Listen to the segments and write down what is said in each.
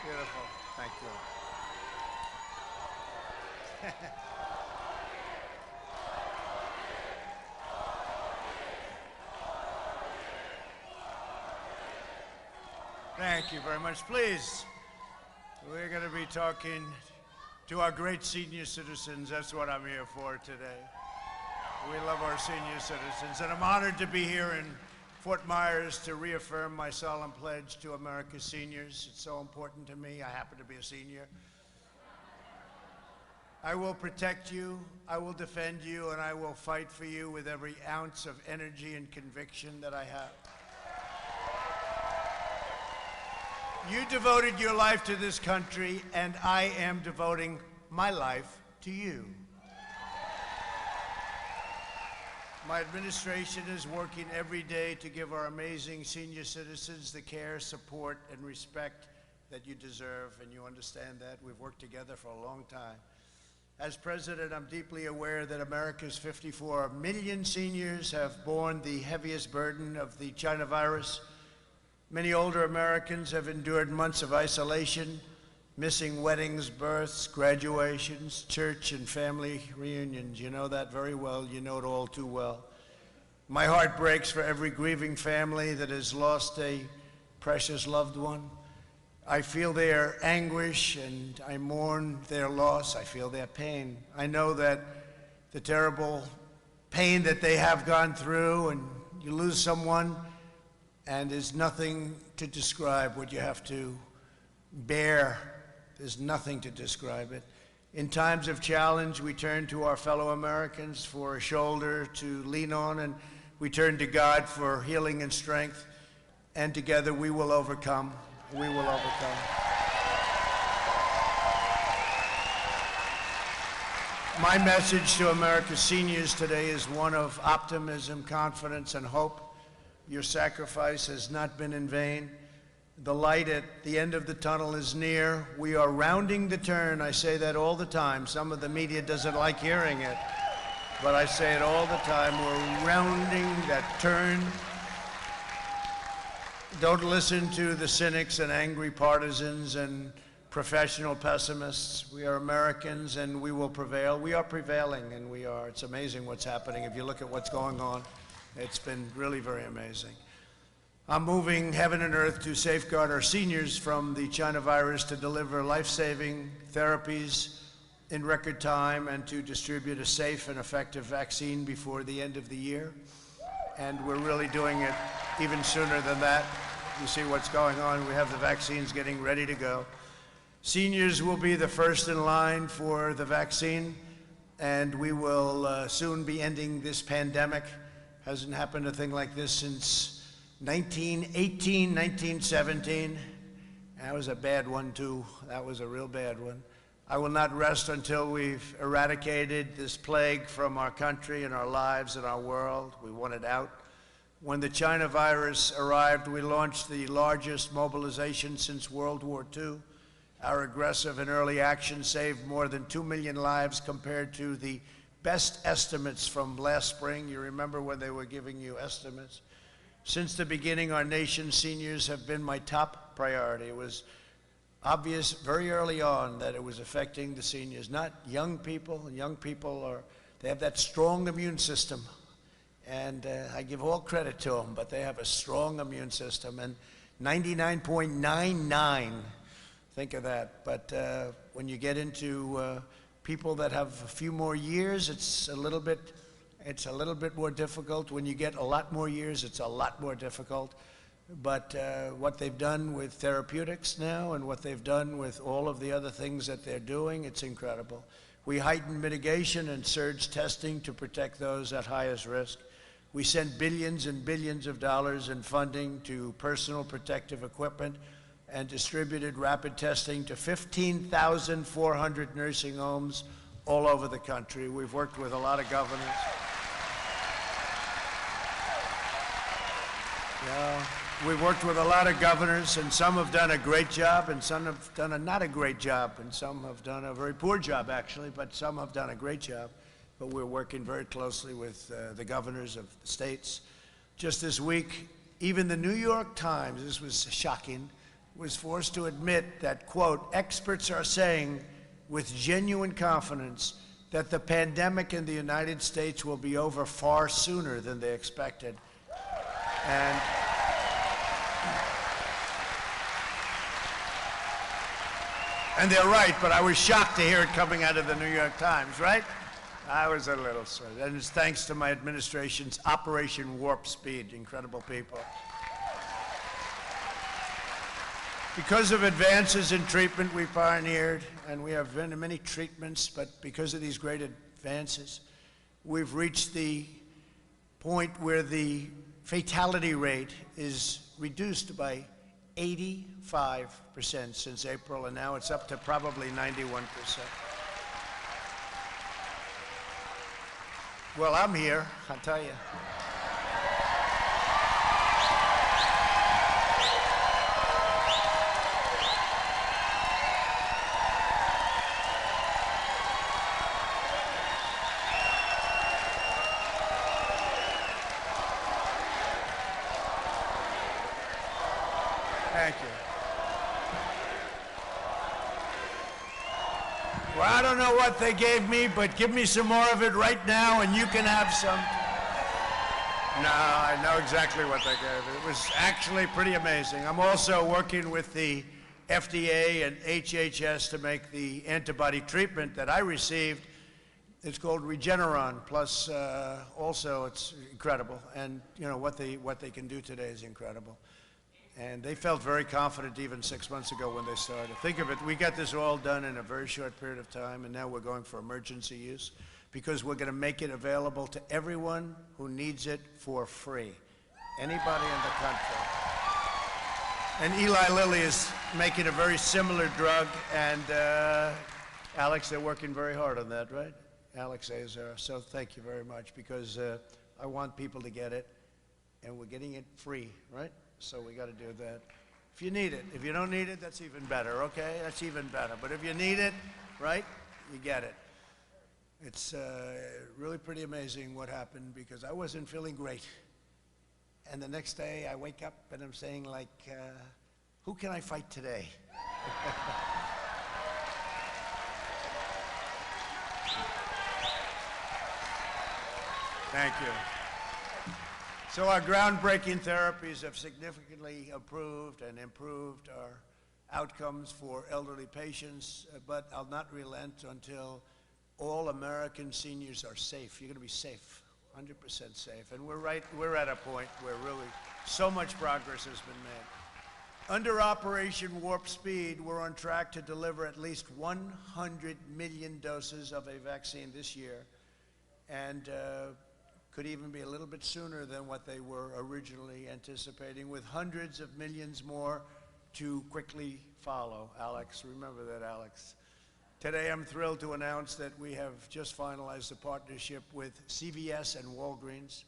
Beautiful. Thank you. Thank you very much. Please, we're going to be talking to our great senior citizens. That's what I'm here for today. We love our senior citizens, and I'm honored to be here in Fort Myers to reaffirm my solemn pledge to America's seniors. It's so important to me. I happen to be a senior. I will protect you, I will defend you, and I will fight for you with every ounce of energy and conviction that I have. You devoted your life to this country, and I am devoting my life to you. My administration is working every day to give our amazing senior citizens the care, support, and respect that you deserve, and you understand that. We've worked together for a long time. As president, I'm deeply aware that America's 54 million seniors have borne the heaviest burden of the China virus. Many older Americans have endured months of isolation, missing weddings, births, graduations, church and family reunions. You know that very well. You know it all too well. My heart breaks for every grieving family that has lost a precious loved one. I feel their anguish and I mourn their loss. I feel their pain. I know that the terrible pain that they have gone through, and you lose someone and there's nothing to describe what you have to bear. There's nothing to describe it. In times of challenge, we turn to our fellow Americans for a shoulder to lean on, and we turn to God for healing and strength, and together we will overcome. We will overcome. My message to America's seniors today is one of optimism, confidence, and hope. Your sacrifice has not been in vain. The light at the end of the tunnel is near. We are rounding the turn. I say that all the time. Some of the media doesn't like hearing it, but I say it all the time. We're rounding that turn. Don't listen to the cynics and angry partisans and professional pessimists. We are Americans and we will prevail. We are prevailing, and we are. It's amazing what's happening. If you look at what's going on, it's been really very amazing. I'm moving heaven and earth to safeguard our seniors from the China virus, to deliver life-saving therapies in record time, and to distribute a safe and effective vaccine before the end of the year. And we're really doing it even sooner than that. You see what's going on. We have the vaccines getting ready to go. Seniors will be the first in line for the vaccine, and we will soon be ending this pandemic. Hasn't happened a thing like this since 1918, 1917. That was a bad one, too. That was a real bad one. I will not rest until we've eradicated this plague from our country and our lives and our world. We want it out. When the China virus arrived, we launched the largest mobilization since World War II. Our aggressive and early action saved more than 2 million lives compared to the best estimates from last spring. You remember when they were giving you estimates? Since the beginning, our nation's seniors have been my top priority. It was obvious very early on that it was affecting the seniors, not young people. Young people they have that strong immune system. And I give all credit to them, but they have a strong immune system. And 99.99, think of that. But when you get into people that have a few more years, it's a little bit more difficult. When you get a lot more years, it's a lot more difficult. But what they've done with therapeutics now, and what they've done with all of the other things that they're doing, it's incredible. We heightened mitigation and surge testing to protect those at highest risk. We sent billions and billions of dollars in funding to personal protective equipment, and distributed rapid testing to 15,400 nursing homes all over the country. We've worked with a lot of governors. We've worked with a lot of governors, and some have done a great job, and some have done a not a great job, and some have done a very poor job, actually, but some have done a great job. But we're working very closely with the governors of the states. Just this week, even the New York Times, this was shocking, was forced to admit that, quote, experts are saying with genuine confidence that the pandemic in the United States will be over far sooner than they expected. And they're right, but I was shocked to hear it coming out of the New York Times, right? I was a little sort of, and it's thanks to my administration's Operation Warp Speed, incredible people. Because of advances in treatment we pioneered, and we have many treatments, but because of these great advances, we've reached the point where the fatality rate is reduced by 85% since April, and now it's up to probably 91%. Well, I'm here, I'll tell you. Thank you. Well, I don't know what they gave me, but give me some more of it right now and you can have some. No, I know exactly what they gave. It was actually pretty amazing. I'm also working with the FDA and HHS to make the antibody treatment that I received. It's called Regeneron, plus also it's incredible. And you know, what they can do today is incredible. And they felt very confident even 6 months ago when they started. Think of it, we got this all done in a very short period of time, and now we're going for emergency use because we're going to make it available to everyone who needs it for free. Anybody in the country. And Eli Lilly is making a very similar drug, and Alex, they're working very hard on that, right? Alex Azar. So thank you very much, because I want people to get it, and we're getting it free, right? So we got to do that. If you need it. If you don't need it, that's even better, okay? That's even better. But if you need it, right, you get it. It's really pretty amazing what happened, because I wasn't feeling great. And the next day I wake up and I'm saying, like, who can I fight today? Thank you. So our groundbreaking therapies have significantly improved our outcomes for elderly patients, but I'll not relent until all American seniors are safe. You're going to be safe, 100% safe. And we're at a point where really so much progress has been made. Under Operation Warp Speed, we're on track to deliver at least 100 million doses of a vaccine this year, and could even be a little bit sooner than what they were originally anticipating, with hundreds of millions more to quickly follow. Alex, remember that, Alex. Today, I'm thrilled to announce that we have just finalized a partnership with CVS and Walgreens,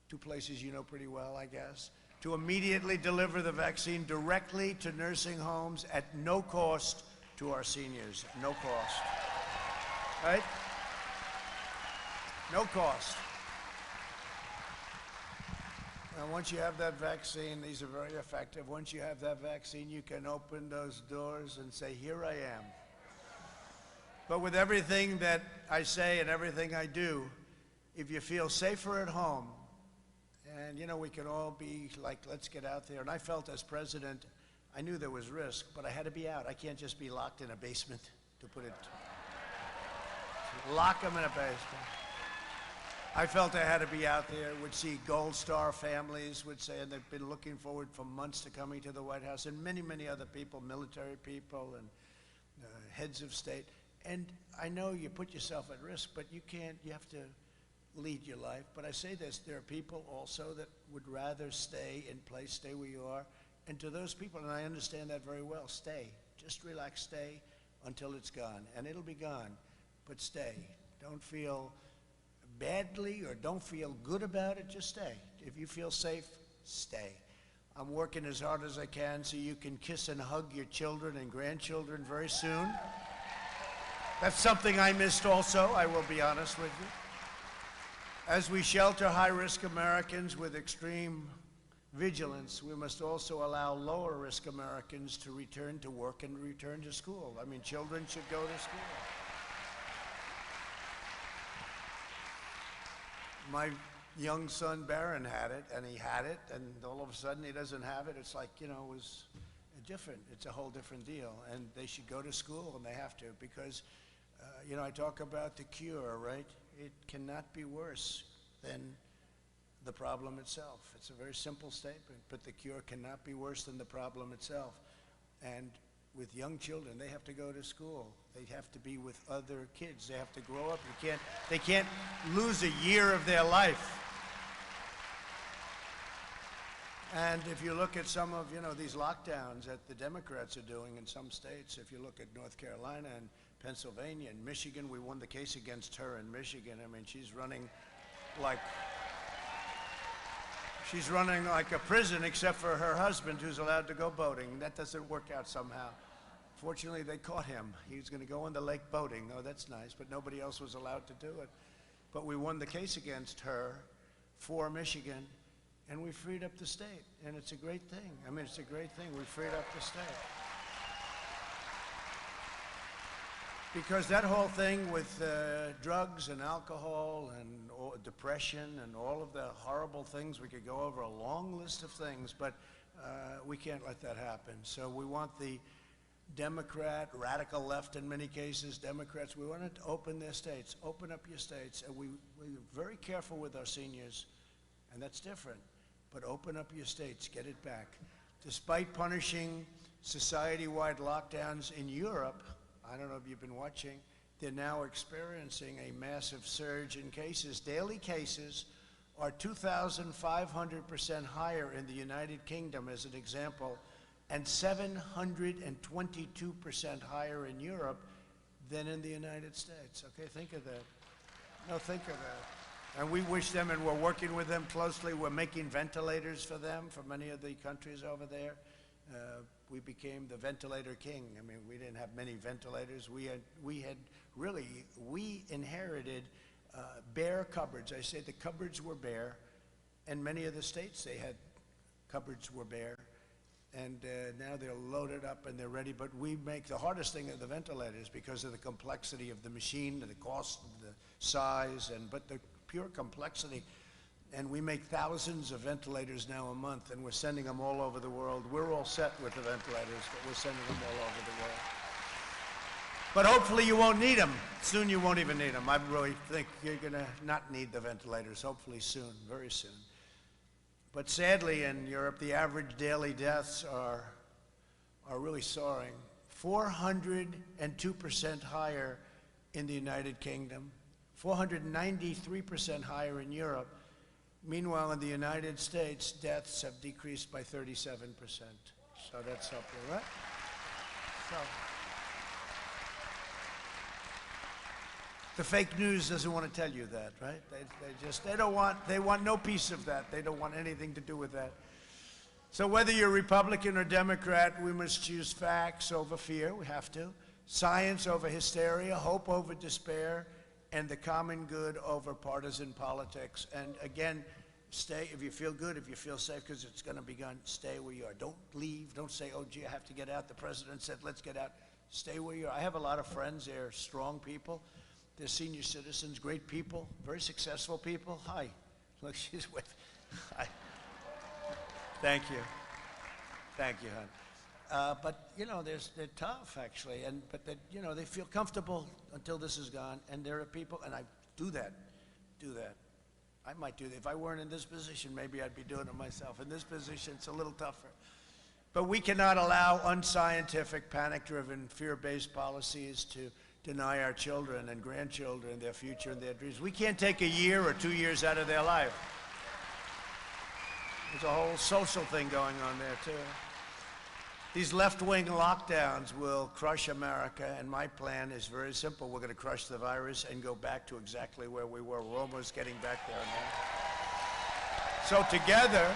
two places you know pretty well, I guess, to immediately deliver the vaccine directly to nursing homes at no cost to our seniors. No cost. Right? No cost. And once you have that vaccine, these are very effective. Once you have that vaccine, you can open those doors and say, here I am. But with everything that I say and everything I do, if you feel safer at home, and you know, we can all be like, let's get out there. And I felt as president, I knew there was risk, but I had to be out. I can't just be locked in a basement, to put it. Lock them in a basement. I felt I had to be out there, would see Gold Star families, would say, and they've been looking forward for months to coming to the White House, and many, many other people, military people and heads of state. And I know you put yourself at risk, but you can't, you have to lead your life. But I say this, there are people also that would rather stay in place, stay where you are. And to those people, and I understand that very well, stay. Just relax, stay until it's gone. And it'll be gone, but stay. Don't feel badly or don't feel good about it, just stay. If you feel safe, stay. I'm working as hard as I can so you can kiss and hug your children and grandchildren very soon. That's something I missed also, I will be honest with you. As we shelter high-risk Americans with extreme vigilance, we must also allow lower risk Americans to return to work and return to school. I mean, children should go to school. My young son Barron had it, and he had it, and all of a sudden he doesn't have it. It's like, you know, it was different. It's a whole different deal, and they should go to school, and they have to, because, you know, I talk about the cure, right? It cannot be worse than the problem itself. It's a very simple statement, but the cure cannot be worse than the problem itself. And with young children, they have to go to school. They have to be with other kids. They have to grow up. They can't lose a year of their life. And if you look at some of, you know, these lockdowns that the Democrats are doing in some states, if you look at North Carolina and Pennsylvania and Michigan, we won the case against her in Michigan. I mean, she's running like a prison, except for her husband, who's allowed to go boating. That doesn't work out somehow. Fortunately, they caught him. He was going to go on the lake boating. Oh, that's nice, but nobody else was allowed to do it. But we won the case against her for Michigan, and we freed up the state, and it's a great thing. I mean, it's a great thing. We freed up the state. Because that whole thing with drugs and alcohol and depression and all of the horrible things, we could go over a long list of things, but we can't let that happen. So we want the Democrat, radical left in many cases, Democrats, we want to open their states, open up your states, and we're very careful with our seniors, and that's different, but open up your states, get it back. Despite punishing society-wide lockdowns in Europe, I don't know if you've been watching, they're now experiencing a massive surge in cases. Daily cases are 2,500% higher in the United Kingdom, as an example, and 722% higher in Europe than in the United States. Okay, think of that. No, think of that. And we wish them, and we're working with them closely. We're making ventilators for them, for many of the countries over there. We became the ventilator king. I mean, we didn't have many ventilators. We inherited bare cupboards. I say the cupboards were bare, and many of the states, they had cupboards were bare. And now they're loaded up and they're ready. But we make the hardest thing of the ventilators because of the complexity of the machine, the cost, the size, but the pure complexity. And we make thousands of ventilators now a month, and we're sending them all over the world. We're all set with the ventilators, but we're sending them all over the world. But hopefully you won't need them. Soon you won't even need them. I really think you're going to not need the ventilators, hopefully soon, very soon. But sadly, in Europe, the average daily deaths are really soaring. 402% higher in the United Kingdom, 493% higher in Europe. Meanwhile, in the United States, deaths have decreased by 37%. So that's helpful, right? So the fake news doesn't want to tell you that, right? They want no piece of that. They don't want anything to do with that. So whether you're Republican or Democrat, we must choose facts over fear. We have to. Science over hysteria, hope over despair, and the common good over partisan politics. And again, stay, if you feel good, if you feel safe, because it's going to be gone, stay where you are. Don't leave. Don't say, oh, gee, I have to get out. The president said, let's get out. Stay where you are. I have a lot of friends. They're strong people. They're senior citizens, great people, very successful people. Hi. Look, she's with. Hi. Thank you. Thank you, hon. But, you know, they're tough, actually, but you know, they feel comfortable until this is gone, and there are people, and I do that. I might do that. If I weren't in this position, maybe I'd be doing it myself. In this position, it's a little tougher. But we cannot allow unscientific, panic-driven, fear-based policies to deny our children and grandchildren their future and their dreams. We can't take a year or 2 years out of their life. There's a whole social thing going on there, too. These left-wing lockdowns will crush America, and my plan is very simple. We're going to crush the virus and go back to exactly where we were. We're almost getting back there now. So together,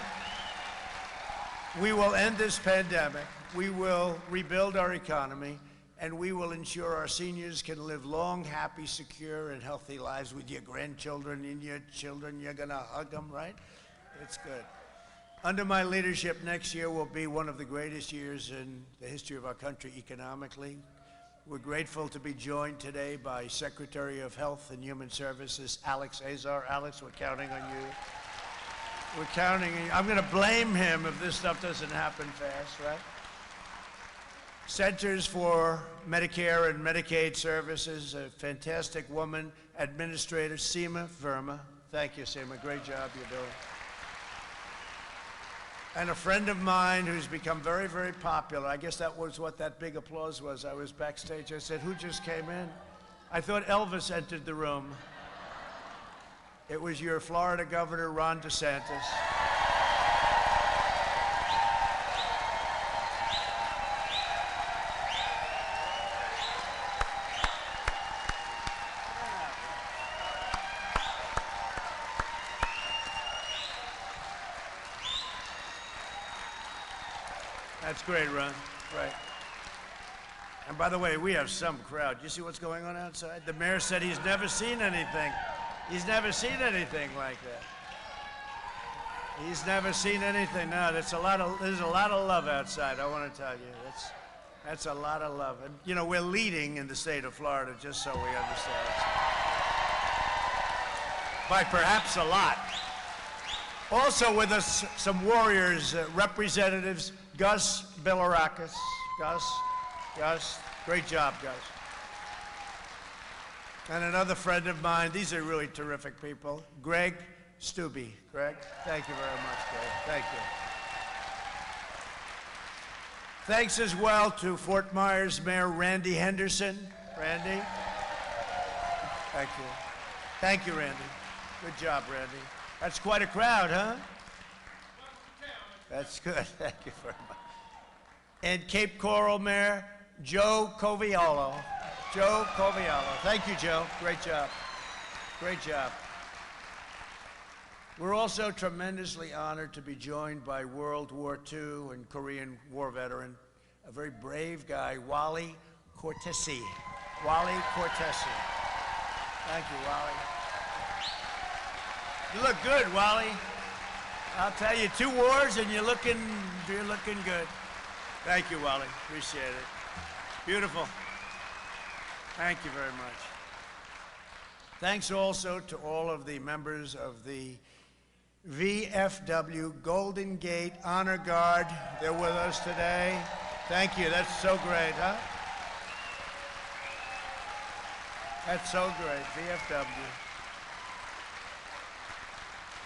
we will end this pandemic, we will rebuild our economy, and we will ensure our seniors can live long, happy, secure, and healthy lives with your grandchildren and your children. You're going to hug them, right? It's good. Under my leadership, next year will be one of the greatest years in the history of our country economically. We're grateful to be joined today by Secretary of Health and Human Services, Alex Azar. Alex, we're counting on you. We're counting on you. I'm going to blame him if this stuff doesn't happen fast, right? Centers for Medicare and Medicaid Services, a fantastic woman, Administrator Seema Verma. Thank you, Seema. Great job you're doing. And a friend of mine who's become very, very popular. I guess that was what that big applause was. I was backstage. I said, who just came in? I thought Elvis entered the room. It was your Florida Governor, Ron DeSantis. That's great, Ron. Right. And by the way, we have some crowd. You see what's going on outside? The mayor said he's never seen anything. He's never seen anything like that. He's never seen anything. No, there's a lot of love outside, I want to tell you. That's a lot of love. And, you know, we're leading in the state of Florida, just so we understand. By perhaps a lot. Also with us, some Warriors representatives, Gus Bilirakis. Gus, great job, Gus. And another friend of mine, these are really terrific people, Greg Stubbe. Greg, thank you very much, Greg. Thank you. Thanks as well to Fort Myers Mayor Randy Henderson. Randy, thank you. Thank you, Randy. Good job, Randy. That's quite a crowd, huh? That's good. Thank you very much. And Cape Coral Mayor Joe Coviello. Joe Coviello. Thank you, Joe. Great job. Great job. We're also tremendously honored to be joined by World War II and Korean War veteran, a very brave guy, Wally Cortese. Wally Cortese. Thank you, Wally. You look good, Wally. I'll tell you, 2 wars and you're looking good. Thank you, Wally. Appreciate it. Beautiful. Thank you very much. Thanks also to all of the members of the VFW Golden Gate Honor Guard. They're with us today. Thank you. That's so great, huh? That's so great. VFW.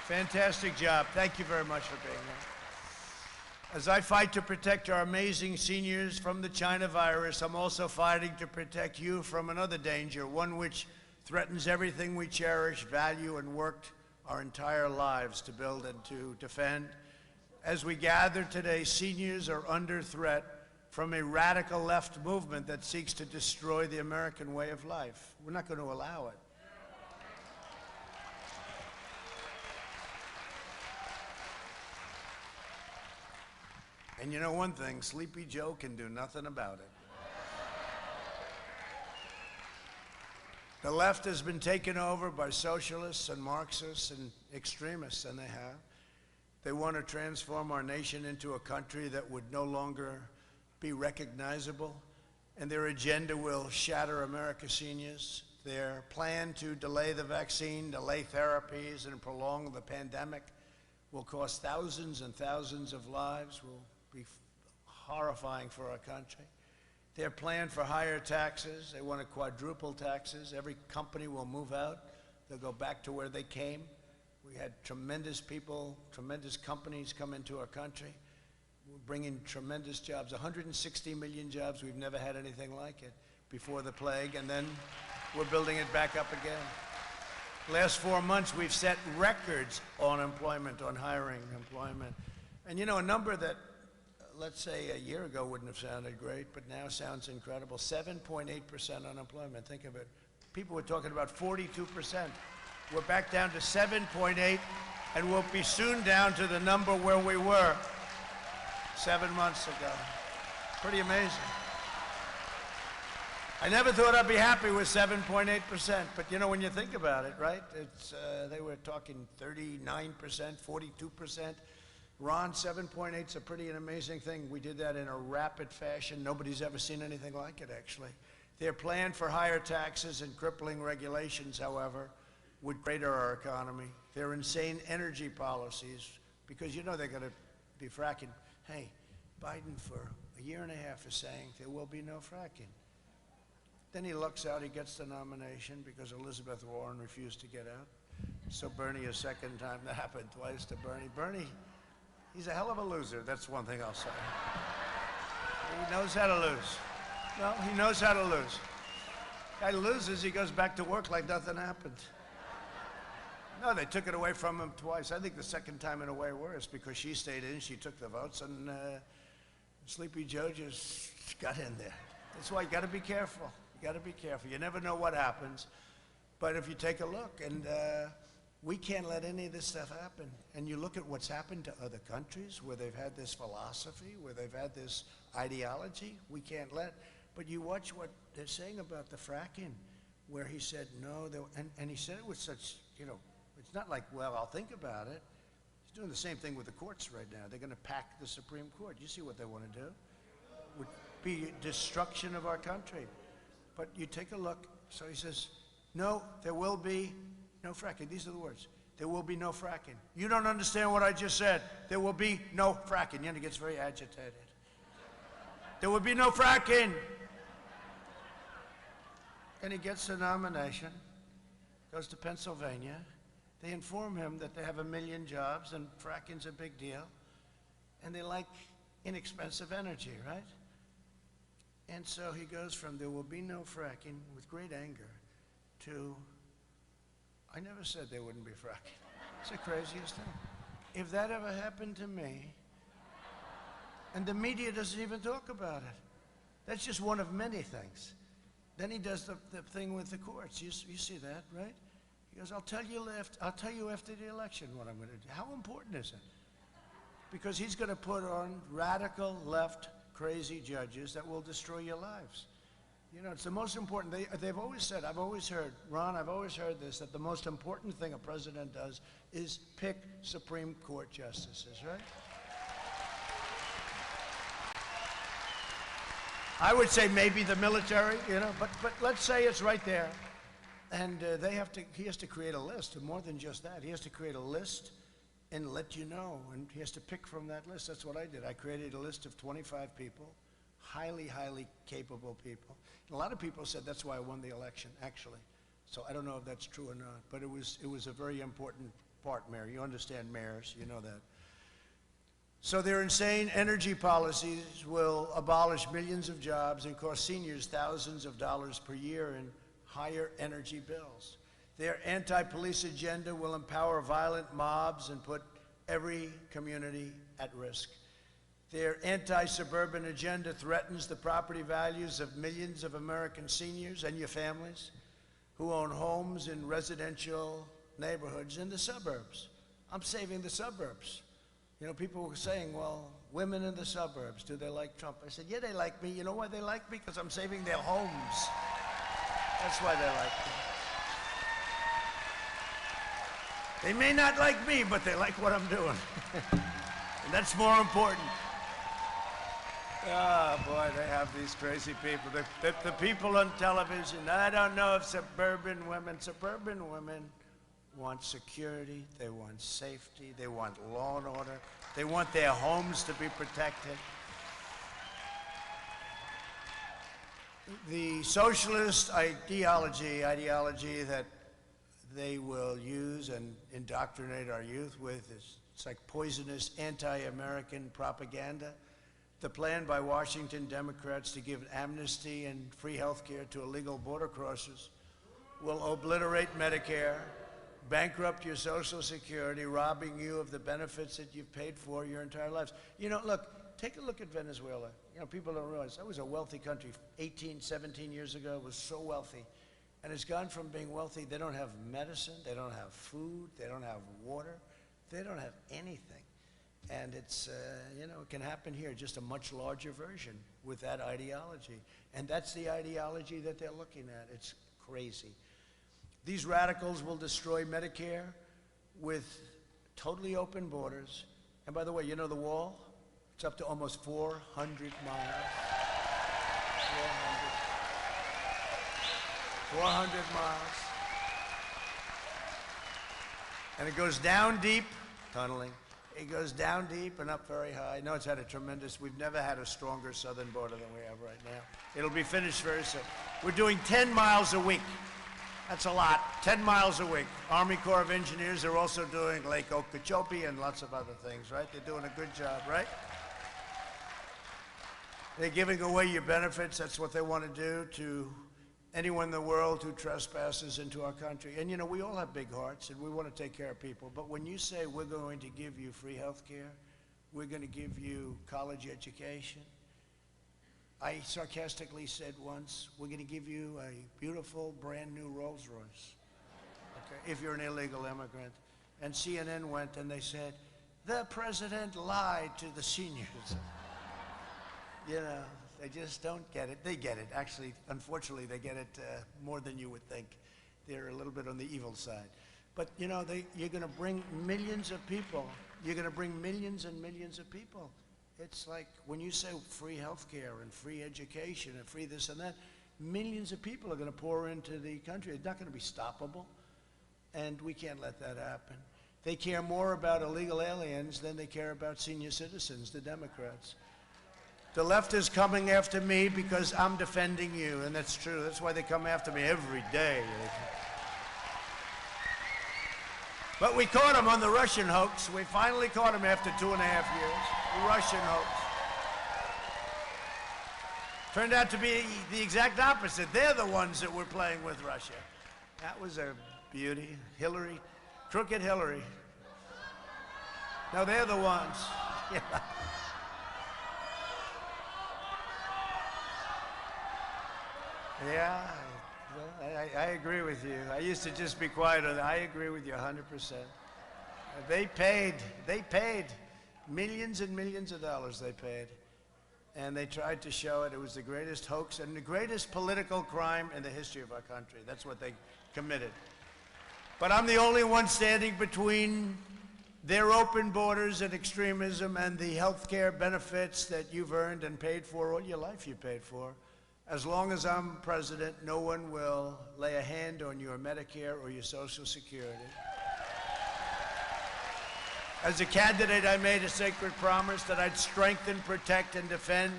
Fantastic job. Thank you very much for being here. As I fight to protect our amazing seniors from the China virus, I'm also fighting to protect you from another danger, one which threatens everything we cherish, value, and worked our entire lives to build and to defend. As we gather today, seniors are under threat from a radical left movement that seeks to destroy the American way of life. We're not going to allow it. And you know one thing, Sleepy Joe can do nothing about it. The left has been taken over by socialists and Marxists and extremists, and they have. They want to transform our nation into a country that would no longer be recognizable, and their agenda will shatter America's seniors. Their plan to delay the vaccine, delay therapies, and prolong the pandemic will cost thousands and thousands of lives, will be horrifying for our country. Their plan for higher taxes, they want to quadruple taxes. Every company will move out. They'll go back to where they came. We had tremendous people, tremendous companies come into our country. We're bringing tremendous jobs, 160 million jobs. We've never had anything like it before the plague, and then we're building it back up again. Last 4 months, we've set records on employment, on hiring, employment. And you know, a number that, let's say a year ago wouldn't have sounded great, but now sounds incredible. 7.8% unemployment, think of it. People were talking about 42%. We're back down to 7.8, and we'll be soon down to the number where we were 7 months ago. Pretty amazing. I never thought I'd be happy with 7.8%, but you know, when you think about it, right? It's, they were talking 39%, 42%. Ron, 7.8 is a pretty and amazing thing. We did that in a rapid fashion. Nobody's ever seen anything like it, actually. Their plan for higher taxes and crippling regulations, however, would crater our economy. Their insane energy policies, because you know they're going to be fracking. Hey, Biden for a year and a half is saying there will be no fracking. Then he lucks out, he gets the nomination because Elizabeth Warren refused to get out. So Bernie, a second time, that happened twice to Bernie. Bernie, he's a hell of a loser, that's one thing I'll say. He knows how to lose. No, he knows how to lose. Guy loses, he goes back to work like nothing happened. No, they took it away from him twice. I think the second time in a way worse because she stayed in, she took the votes, and Sleepy Joe just got in there. That's why you got to be careful. You got to be careful. You never know what happens. But if you take a look, and we can't let any of this stuff happen. And you look at what's happened to other countries where they've had this philosophy, where they've had this ideology, we can't let. But you watch what they're saying about the fracking, where he said no, and he said it with such, you know, it's not like, well, I'll think about it. He's doing the same thing with the courts right now. They're going to pack the Supreme Court. You see what they want to do? Would be destruction of our country. But you take a look. So he says, no, there will be no fracking. These are the words. There will be no fracking. You don't understand what I just said. There will be no fracking. You know, he gets very agitated. There will be no fracking. And he gets the nomination, goes to Pennsylvania. They inform him that they have 1 million jobs and fracking's a big deal. And they like inexpensive energy, right? And so he goes from there will be no fracking with great anger to I never said there wouldn't be fracking. It's the craziest thing. If that ever happened to me, and the media doesn't even talk about it, that's just one of many things. Then he does the thing with the courts. You see that, right? He goes, I'll tell you after the election what I'm going to do. How important is it? Because he's going to put on radical left crazy judges that will destroy your lives. You know, it's the most important. They've always said, I've always heard, Ron, I've always heard this, that the most important thing a president does is pick Supreme Court justices, right? I would say maybe the military, you know, but let's say it's right there. And he has to create a list, and more than just that. He has to create a list and let you know, and he has to pick from that list. That's what I did. I created a list of 25 people, highly, highly capable people. And a lot of people said that's why I won the election, actually. So I don't know if that's true or not, but it was a very important part, Mayor. You understand mayors, you know that. So their insane energy policies will abolish millions of jobs and cost seniors thousands of dollars per year in higher energy bills. Their anti-police agenda will empower violent mobs and put every community at risk. Their anti-suburban agenda threatens the property values of millions of American seniors and your families who own homes in residential neighborhoods in the suburbs. I'm saving the suburbs. You know, people were saying, well, women in the suburbs, do they like Trump? I said, yeah, they like me. You know why they like me? Because I'm saving their homes. That's why they like me. They may not like me, but they like what I'm doing. And that's more important. Oh, boy, they have these crazy people. The people on television, I don't know if suburban women want security, they want safety, they want law and order, they want their homes to be protected. The socialist ideology that they will use and indoctrinate our youth with it's like poisonous anti-American propaganda. The plan by Washington Democrats to give amnesty and free health care to illegal border crossers will obliterate Medicare, bankrupt your Social Security, robbing you of the benefits that you've paid for your entire lives. You know, look, take a look at Venezuela. You know, people don't realize that was a wealthy country 18, 17 years ago. It was so wealthy. And it's gone from being wealthy. They don't have medicine. They don't have food. They don't have water. They don't have anything. And it's, you know, it can happen here, just a much larger version with that ideology. And that's the ideology that they're looking at. It's crazy. These radicals will destroy Medicare with totally open borders And by the way, you know the wall? It's up to almost 400 miles. 400 miles. And it goes down deep, tunneling. It goes down deep and up very high. No, it's had a tremendous, we've never had a stronger southern border than we have right now. It'll be finished very soon. We're doing 10 miles a week. That's a lot, 10 miles a week. Army Corps of Engineers are also doing Lake Okeechobee and lots of other things, right? They're doing a good job, right? They're giving away your benefits. That's what they want to do to anyone in the world who trespasses into our country. And you know, we all have big hearts and we want to take care of people. But when you say we're going to give you free health care, we're going to give you college education, I sarcastically said once, we're going to give you a beautiful brand new Rolls Royce, okay, if you're an illegal immigrant. And CNN went and they said, the president lied to the seniors. You know, they just don't get it. They get it. Actually, unfortunately, they get it more than you would think. They're a little bit on the evil side. But, you know, you're going to bring millions of people. You're going to bring millions and millions of people. It's like when you say free health care and free education and free this and that, millions of people are going to pour into the country. It's not going to be stoppable. And we can't let that happen. They care more about illegal aliens than they care about senior citizens, the Democrats. The left is coming after me because I'm defending you, and that's true. That's why they come after me every day. But we caught him on the Russian hoax. We finally caught him after 2.5 years. The Russian hoax. Turned out to be the exact opposite. They're the ones that were playing with Russia. That was a beauty. Hillary, crooked Hillary. No, they're the ones. Yeah. Yeah, I agree with you. I used to just be quiet on that. I agree with you 100%. They paid millions and millions of dollars they paid. And they tried to show it. It was the greatest hoax and the greatest political crime in the history of our country. That's what they committed. But I'm the only one standing between their open borders and extremism and the health care benefits that you've earned and paid for all your life you paid for. As long as I'm president, no one will lay a hand on your Medicare or your Social Security. As a candidate, I made a sacred promise that I'd strengthen, protect, and defend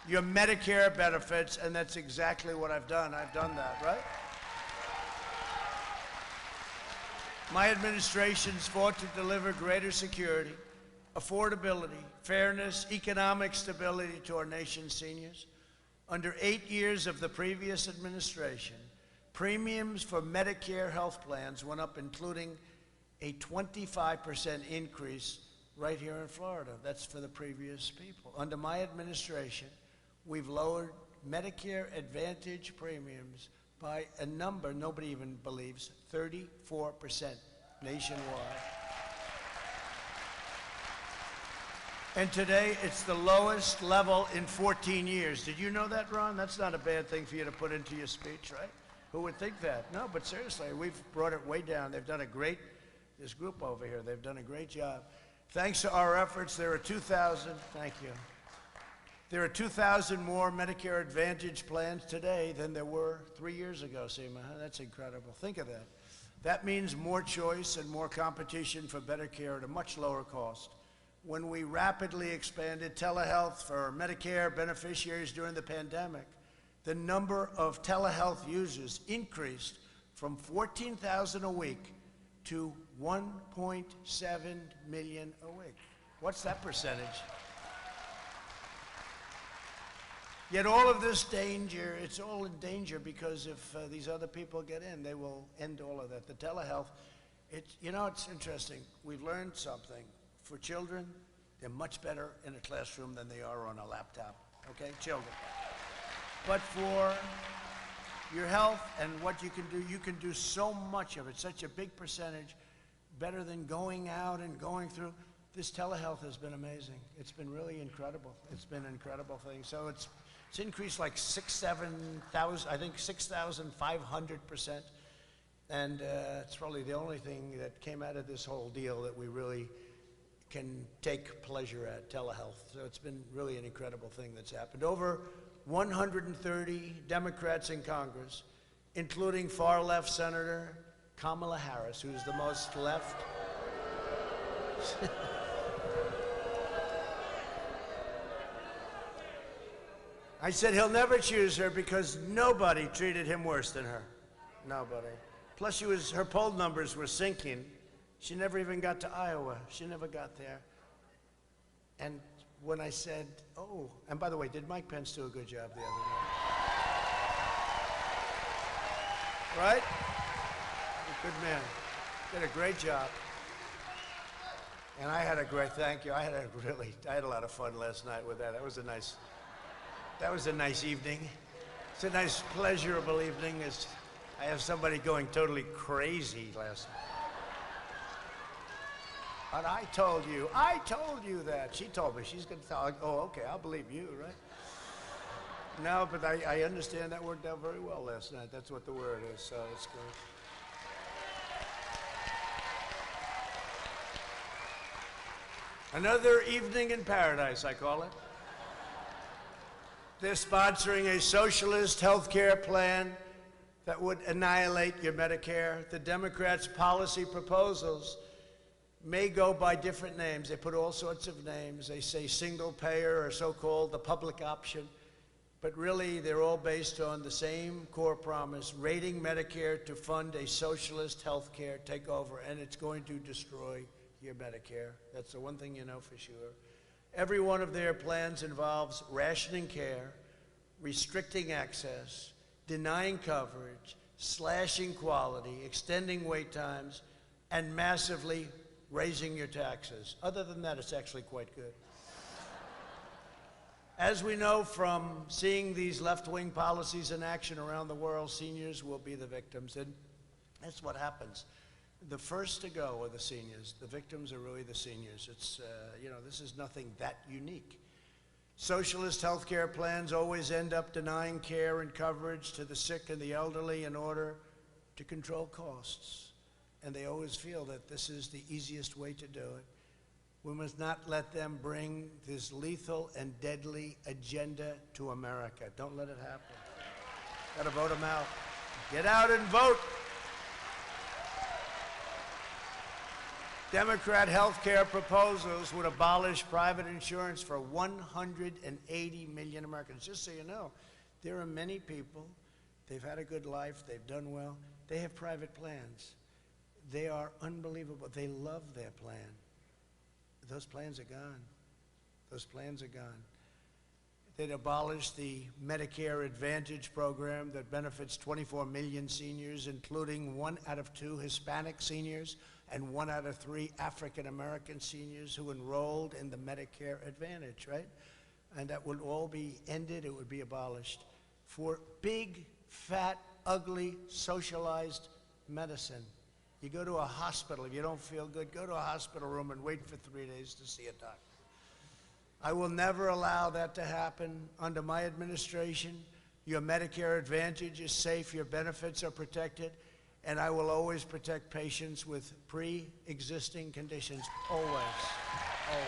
your Medicare benefits, and that's exactly what I've done. I've done that, right? My administration's fought to deliver greater security, affordability, fairness, economic stability to our nation's seniors. Under 8 years of the previous administration, premiums for Medicare health plans went up, including a 25% increase right here in Florida. That's for the previous people. Under my administration, we've lowered Medicare Advantage premiums by a number nobody even believes, 34% nationwide. And today, it's the lowest level in 14 years. Did you know that, Ron? That's not a bad thing for you to put into your speech, right? Who would think that? No, but seriously, we've brought it way down. They've done a great, this group over here, they've done a great job. Thanks to our efforts, there are 2,000, thank you. There are 2,000 more Medicare Advantage plans today than there were 3 years ago, Seema. That's incredible. Think of that. That means more choice and more competition for better care at a much lower cost. When we rapidly expanded telehealth for Medicare beneficiaries during the pandemic, the number of telehealth users increased from 14,000 a week to 1.7 million a week. What's that percentage? Yet all of this danger, it's all in danger because if these other people get in, they will end all of that. The telehealth, you know, it's interesting. We've learned something. For children, they're much better in a classroom than they are on a laptop, okay? Children. But for your health and what you can do so much of it, such a big percentage, better than going out and going through. This telehealth has been amazing. It's been really incredible. It's been an incredible thing. So it's increased like 7,000, I think 6,500%. And it's probably the only thing that came out of this whole deal that we really can take pleasure at, telehealth. So it's been really an incredible thing that's happened. Over 130 Democrats in Congress, including far-left Senator Kamala Harris, who's the most left. I said he'll never choose her because nobody treated him worse than her. Nobody. Plus, her poll numbers were sinking. She never even got to Iowa. She never got there. And when I said, oh, and by the way, did Mike Pence do a good job the other night? Right? Good man. Did a great job. And I had a great, thank you. I had a lot of fun last night with that. That was a nice evening. It's a nice, pleasurable evening. I have somebody going totally crazy last night. But I told you that. She told me. She's going to tell. Oh, okay, I'll believe you, right? No, but I understand that worked out very well last night. That's what the word is, so it's good. Another evening in paradise, I call it. They're sponsoring a socialist health care plan that would annihilate your Medicare. The Democrats' policy proposals may go by different names. They put all sorts of names. They say single payer or so-called the public option. But really, they're all based on the same core promise, rating Medicare to fund a socialist health care takeover, and it's going to destroy your Medicare. That's the one thing you know for sure. Every one of their plans involves rationing care, restricting access, denying coverage, slashing quality, extending wait times, and massively raising your taxes. Other than that, it's actually quite good. As we know from seeing these left-wing policies in action around the world, seniors will be the victims, and that's what happens. The first to go are the seniors. The victims are really the seniors. It's, this is nothing that unique. Socialist health care plans always end up denying care and coverage to the sick and the elderly in order to control costs. And they always feel that this is the easiest way to do it. We must not let them bring this lethal and deadly agenda to America. Don't let it happen. Got to vote them out. Get out and vote. Democrat health care proposals would abolish private insurance for 180 million Americans. Just so you know, there are many people, they've had a good life, they've done well, they have private plans. They are unbelievable. They love their plan. Those plans are gone. Those plans are gone. They'd abolish the Medicare Advantage program that benefits 24 million seniors, including 1 out of 2 Hispanic seniors and 1 out of 3 African-American seniors who enrolled in the Medicare Advantage, right? And that would all be ended. It would be abolished for big, fat, ugly, socialized medicine. You go to a hospital, if you don't feel good, go to a hospital room and wait for 3 days to see a doctor. I will never allow that to happen under my administration. Your Medicare Advantage is safe, your benefits are protected, and I will always protect patients with pre-existing conditions, always, always,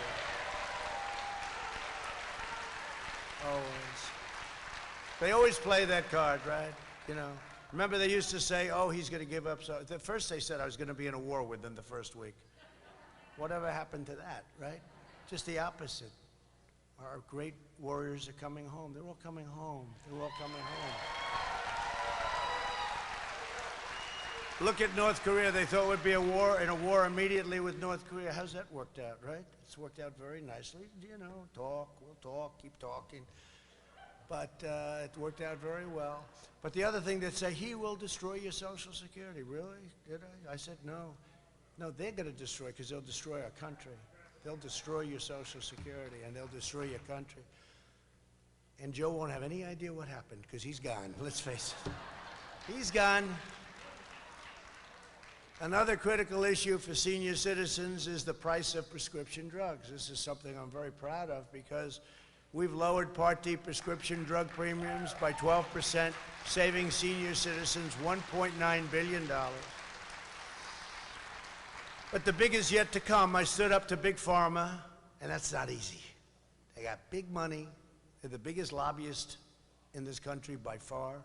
always. They always play that card, right? You know. Remember they used to say, oh, he's going to give up. So at first they said I was going to be in a war within the first week. Whatever happened to that, right? Just the opposite. Our great warriors are coming home. They're all coming home. They're all coming home. Look at North Korea. They thought it would be a war immediately with North Korea. How's that worked out, right? It's worked out very nicely. You know, we'll talk, keep talking. But it worked out very well. But the other thing, they say, he will destroy your Social Security. Really? Did I? I said, no. No, they're going to destroy because they'll destroy our country. They'll destroy your Social Security, and they'll destroy your country. And Joe won't have any idea what happened because he's gone. Let's face it. He's gone. Another critical issue for senior citizens is the price of prescription drugs. This is something I'm very proud of because we've lowered Part D prescription drug premiums by 12%, saving senior citizens $1.9 billion. But the big is yet to come. I stood up to Big Pharma, and that's not easy. They got big money. They're the biggest lobbyist in this country by far.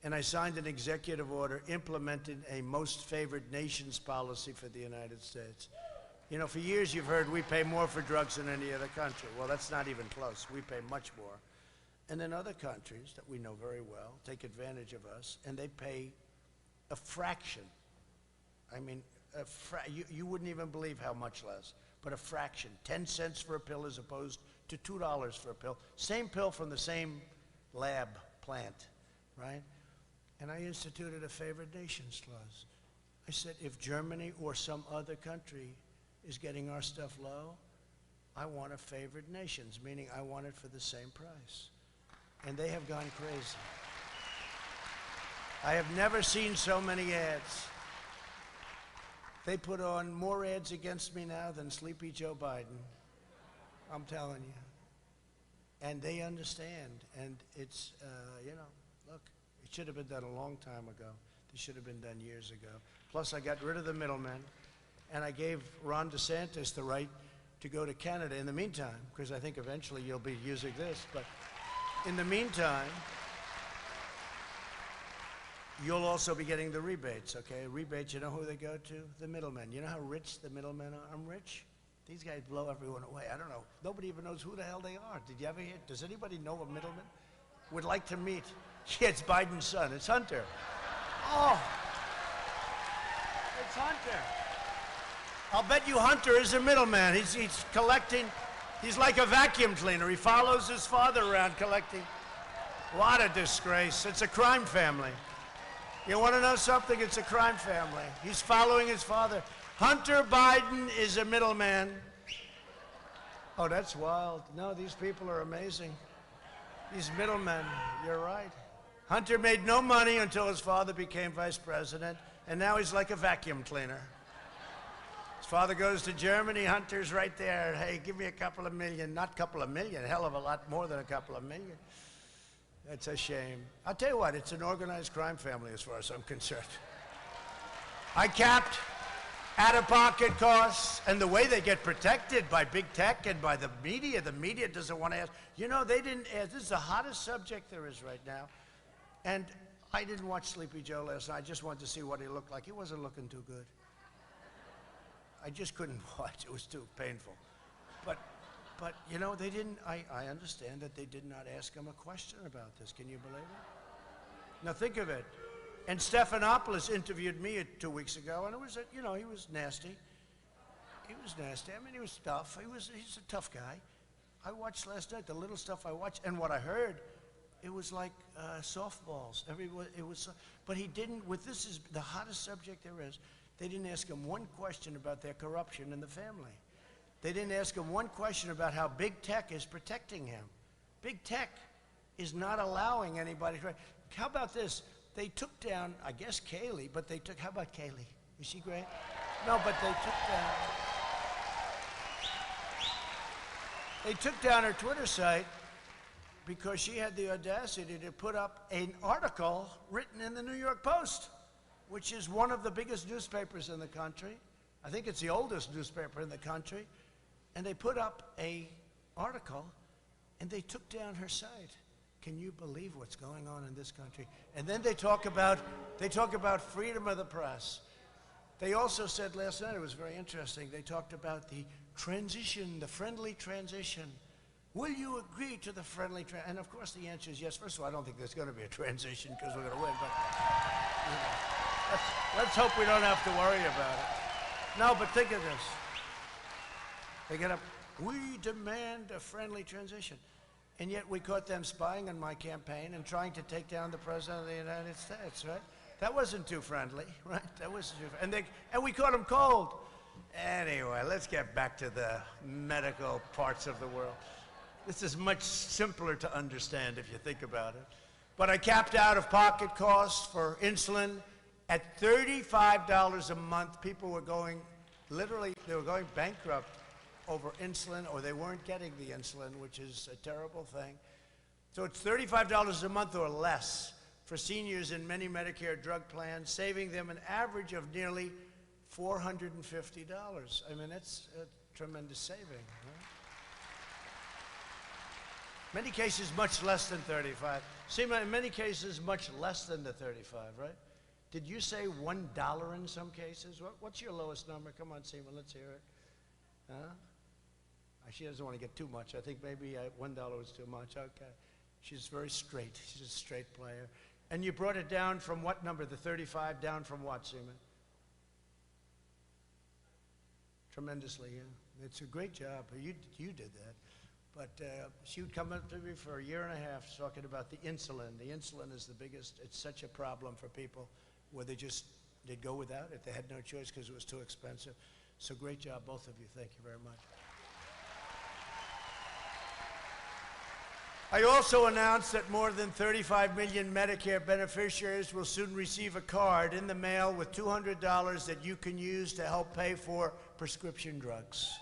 And I signed an executive order implementing a most favored nations policy for the United States. You know, for years you've heard we pay more for drugs than any other country. Well, that's not even close. We pay much more. And then other countries that we know very well take advantage of us, and they pay a fraction. I mean, you wouldn't even believe how much less, but a fraction. 10 cents for a pill as opposed to $2 for a pill. Same pill from the same lab plant, right? And I instituted a favored nations clause. I said, if Germany or some other country is getting our stuff low, I want a favored nations, meaning I want it for the same price. And they have gone crazy. I have never seen so many ads. They put on more ads against me now than Sleepy Joe Biden. I'm telling you. And they understand. And it's, you know, look, it should have been done a long time ago. This should have been done years ago. Plus, I got rid of the middlemen, and I gave Ron DeSantis the right to go to Canada in the meantime, because I think eventually you'll be using this. But in the meantime, you'll also be getting the rebates, okay? Rebates, you know who they go to? The middlemen. You know how rich the middlemen are? I'm rich. These guys blow everyone away. I don't know. Nobody even knows who the hell they are. Did you ever hear? Does anybody know a middleman? Would like to meet. Yeah, it's Biden's son. It's Hunter. Oh, it's Hunter. I'll bet you Hunter is a middleman. He's collecting. He's like a vacuum cleaner. He follows his father around collecting. What a disgrace. It's a crime family. You want to know something? It's a crime family. He's following his father. Hunter Biden is a middleman. Oh, that's wild. No, these people are amazing. These middlemen, you're right. Hunter made no money until his father became vice president, and now he's like a vacuum cleaner. His father goes to Germany, Hunter's right there. Hey, give me a couple of million. Not a couple of million, a hell of a lot more than a couple of million. That's a shame. I'll tell you what, it's an organized crime family as far as I'm concerned. I capped out-of-pocket costs, and the way they get protected by big tech and by the media doesn't want to ask. You know, they didn't ask. This is the hottest subject there is right now. And I didn't watch Sleepy Joe last night. I just wanted to see what he looked like. He wasn't looking too good. I just couldn't watch. It was too painful. But you know, they didn't, I understand that they did not ask him a question about this. Can you believe it? Now think of it. And Stephanopoulos interviewed me 2 weeks ago, and it was, you know, he was nasty. He was nasty. I mean, he was tough. He's a tough guy. I watched last night, the little stuff I watched, and what I heard, it was like softballs. But he didn't, this is the hottest subject there is, they didn't ask him one question about their corruption in the family. They didn't ask him one question about how big tech is protecting him. Big tech is not allowing anybody to. How about this? They took down, I guess, Kayleigh, but they took, how about Kayleigh? Is she great? No, but they took down her Twitter site because she had the audacity to put up an article written in the New York Post, which is one of the biggest newspapers in the country. I think it's the oldest newspaper in the country. And they put up an article, and they took down her site. Can you believe what's going on in this country? And then they talk about freedom of the press. They also said last night, it was very interesting, they talked about the transition, the friendly transition. Will you agree to the friendly transition? And of course the answer is yes. First of all, I don't think there's going to be a transition because we're going to win, but you know, let's hope we don't have to worry about it. No, but think of this. They get up, we demand a friendly transition. And yet we caught them spying on my campaign and trying to take down the President of the United States, right? That wasn't too friendly, right? That wasn't too friendly. And we caught them cold. Anyway, let's get back to the medical parts of the world. This is much simpler to understand if you think about it. But I capped out-of-pocket costs for insulin at $35 a month. People were going, literally, they were going bankrupt over insulin, or they weren't getting the insulin, which is a terrible thing. So it's $35 a month or less for seniors in many Medicare drug plans, saving them an average of nearly $450. I mean, that's a tremendous saving. Right? Many cases, much less than 35. Seema, in many cases, much less than the 35, right? Did you say $1 in some cases? What's your lowest number? Come on, Seema, let's hear it. Huh? She doesn't want to get too much. I think maybe $1 was too much. Okay. She's very straight. She's a straight player. And you brought it down from what number? The 35 down from what, Seema? Tremendously, yeah. It's a great job. You did that. But she would come up to me for a year and a half talking about the insulin. The insulin is the biggest. It's such a problem for people where they'd go without it. They had no choice because it was too expensive. So great job, both of you. Thank you very much. I also announced that more than 35 million Medicare beneficiaries will soon receive a card in the mail with $200 that you can use to help pay for prescription drugs.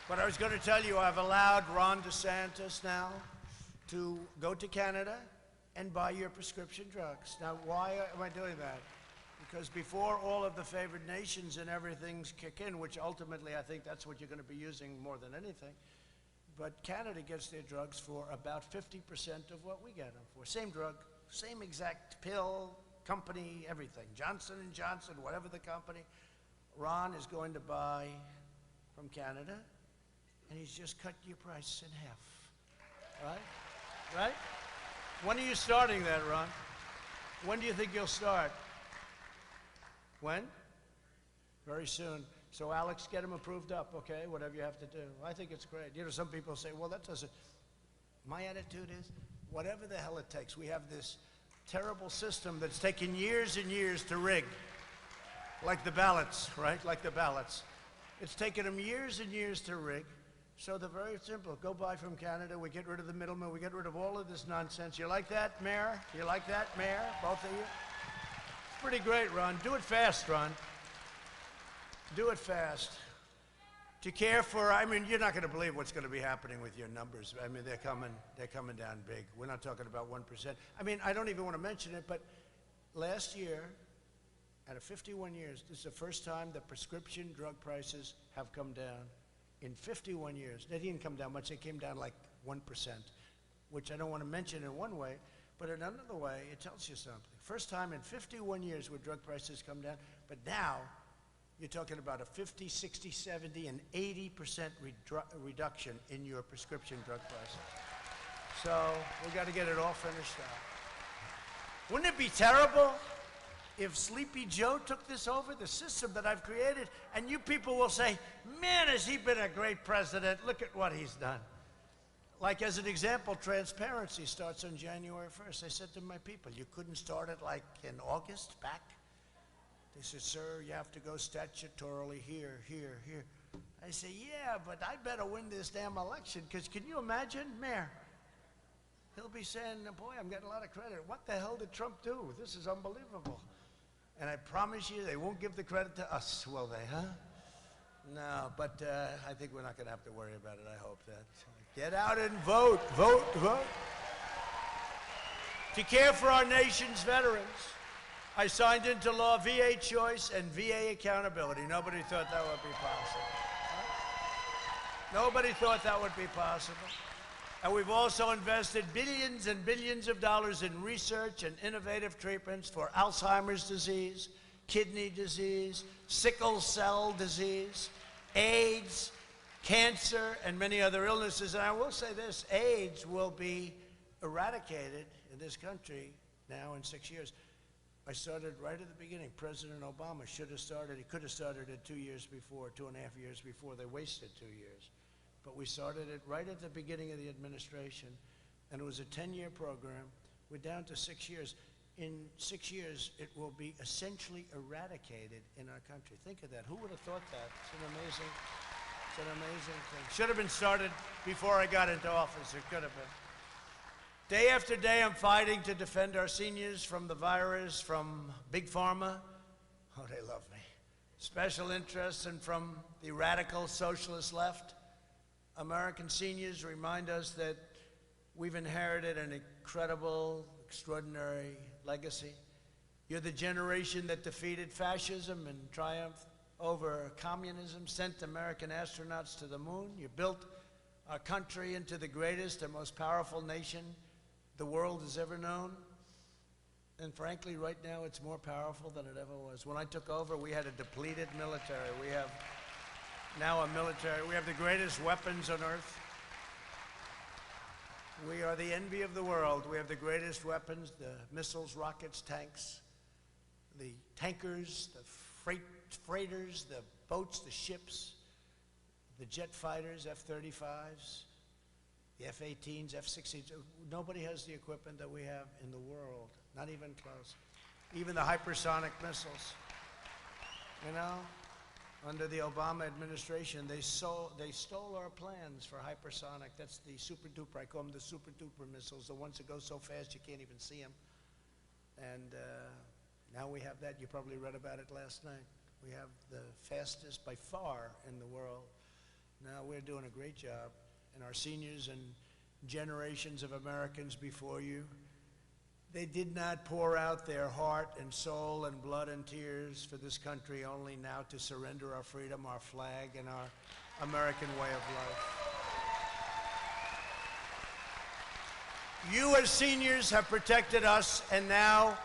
But I was going to tell you, I've allowed Ron DeSantis now to go to Canada and buy your prescription drugs. Now, why am I doing that? Because before all of the favored nations and everything kick in, which ultimately I think that's what you're going to be using more than anything, but Canada gets their drugs for about 50% of what we get them for. Same drug, same exact pill, company, everything. Johnson & Johnson, whatever the company. Ron is going to buy from Canada, and he's just cut your price in half. Right? Right? When are you starting that, Ron? When do you think you'll start? When? Very soon. So Alex, get him approved up, okay? Whatever you have to do. I think it's great. You know, some people say, well, that doesn't. My attitude is, whatever the hell it takes. We have this terrible system that's taken years and years to rig. Like the ballots, right? Like the ballots. It's taken them years and years to rig. So they're very simple. Go buy from Canada. We get rid of the middleman. We get rid of all of this nonsense. You like that, Mayor? You like that, Mayor? Both of you? It's pretty great, Ron. Do it fast, Ron. Do it fast. To care for, I mean, you're not going to believe what's going to be happening with your numbers. I mean, they're coming down big. We're not talking about 1%. I mean, I don't even want to mention it, but last year, out of 51 years, this is the first time that prescription drug prices have come down. In 51 years, they didn't come down much. They came down like 1%, which I don't want to mention in one way, but in another way, it tells you something. First time in 51 years where drug prices come down, but now you're talking about a 50, 60, 70, and 80% reduction in your prescription drug prices. So we got to get it all finished out. Wouldn't it be terrible if Sleepy Joe took this over, the system that I've created, and you people will say, man, has he been a great president? Look at what he's done. Like, as an example, transparency starts on January 1st. I said to my people, you couldn't start it like in August back? They said, sir, you have to go statutorily here. I say, yeah, but I better win this damn election, because can you imagine, Mayor? He'll be saying, boy, I'm getting a lot of credit. What the hell did Trump do? This is unbelievable. And I promise you, they won't give the credit to us, will they, huh? No, but I think we're not going to have to worry about it. I hope that. Get out and vote, vote, vote. To care for our nation's veterans, I signed into law VA choice and VA accountability. Nobody thought that would be possible. Huh? Nobody thought that would be possible. And we've also invested billions and billions of dollars in research and innovative treatments for Alzheimer's disease, kidney disease, sickle cell disease, AIDS, cancer, and many other illnesses. And I will say this, AIDS will be eradicated in this country now in 6 years. I started right at the beginning. President Obama should have started, he could have started it 2 years before, 2.5 years before. They wasted 2 years. But we started it right at the beginning of the administration, and it was a 10-year program. We're down to 6 years. In 6 years, it will be essentially eradicated in our country. Think of that. Who would have thought that? It's an amazing thing. Should have been started before I got into office. It could have been. Day after day, I'm fighting to defend our seniors from the virus, from Big Pharma. Oh, they love me. Special interests, and from the radical socialist left. American seniors remind us that we've inherited an incredible, extraordinary legacy. You're the generation that defeated fascism and triumphed over communism, sent American astronauts to the moon. You built our country into the greatest and most powerful nation the world has ever known. And frankly, right now, it's more powerful than it ever was. When I took over, we had a depleted military. We have now a military. We have the greatest weapons on earth. We are the envy of the world. We have the greatest weapons, the missiles, rockets, tanks, the tankers, the freighters, the boats, the ships, the jet fighters, F-35s, the F-18s, F-16s. Nobody has the equipment that we have in the world, not even close. Even the hypersonic missiles. You know, under the Obama administration, they stole our plans for hypersonic. That's the super duper, I call them the super duper missiles, the ones that go so fast you can't even see them. And now we have that. You probably read about it last night. We have the fastest by far in the world. Now we're doing a great job. And our seniors and generations of Americans before you, they did not pour out their heart and soul and blood and tears for this country only now to surrender our freedom, our flag, and our American way of life. You as seniors have protected us, and now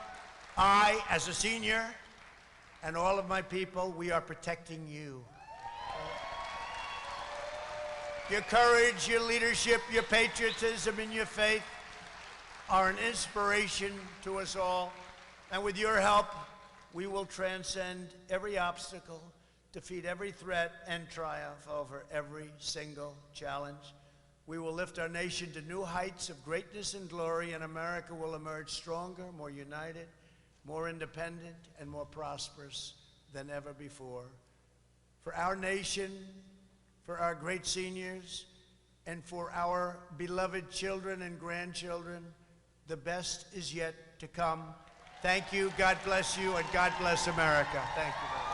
I, as a senior, and all of my people, we are protecting you. Your courage, your leadership, your patriotism, and your faith are an inspiration to us all. And with your help, we will transcend every obstacle, defeat every threat, and triumph over every single challenge. We will lift our nation to new heights of greatness and glory, and America will emerge stronger, more united, more independent, and more prosperous than ever before. For our nation, for our great seniors, and for our beloved children and grandchildren, the best is yet to come. Thank you, God bless you, and God bless America. Thank you very much.